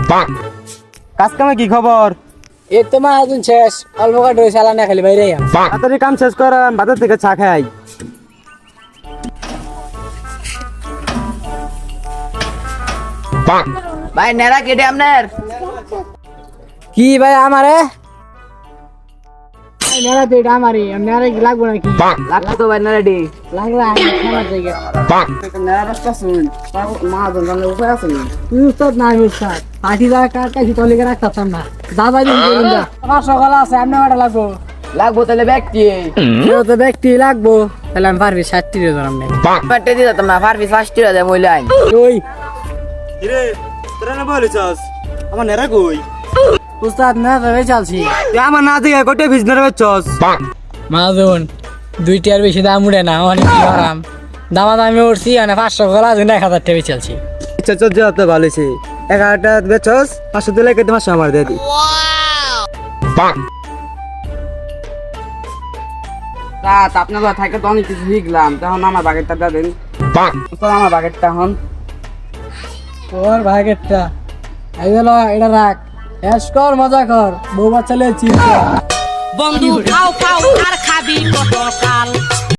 কাজ কামে কি খবর? এই তো মাহাজন শেষ, অল্প কাট রয়েছে, আলা না খালি বাইরে তাড়াতাড়ি কাম শেষ কর, বাজার থেকে চা খাই। ভাই নেরা কেটে আপনার কি ভাই আমারে নেড়া তো এটা আমারই, নেড়া কি লাগবো নাকি? লাগতো তো ভাই নেরাডি লাগলা আমার জায়গা নেরা রাস্তা শুন মহাজন জানলে উপায় আছে তুই উস্তাদ না আমি উস্তাদ পার্টি যা কাটি তলিকে রাখতাম না দাদা দিন করুন যা আমার সকাল আছে এমনি কটা লাগবো লাগবো তাহলে ব্যক্তি কেউ তো ব্যক্তি লাগবো তাহলে আমি পারবি 60 রে ধরাম নাই পেটে দিয়ে দিতাম না পারবি 60 টাকা দেয় মহিলা আইন ওই রে তোরা না বলেছস আমার নেরা কই? উস্তাদ না তো চালছি তুই আমার না থেকে কোটে বিজনেস বেচছস। মাহাজন 2টি আর বেশি দাম উঠে না অনেক আরাম দামা দামে উঠছি মানে 500 গলা 1000 টাকা চালছি আচ্ছা চল যা তো ভালো হইছে। 11টা বেচছস 500 দিলে কেটে মাস আমার দিয়ে দি। রাত আপনার ঘর থাকে তো অনেক কিছু শিখলাম, তখন আমার বাগেরটা দেন আমার বাগেরটা হন তোর ভাগেরটা এই গেল এটা রাখ এস কর মজা কর বউ বাচ্চা লে চিন্তা বন্ধু খাও খাও আর খাবি কত কাল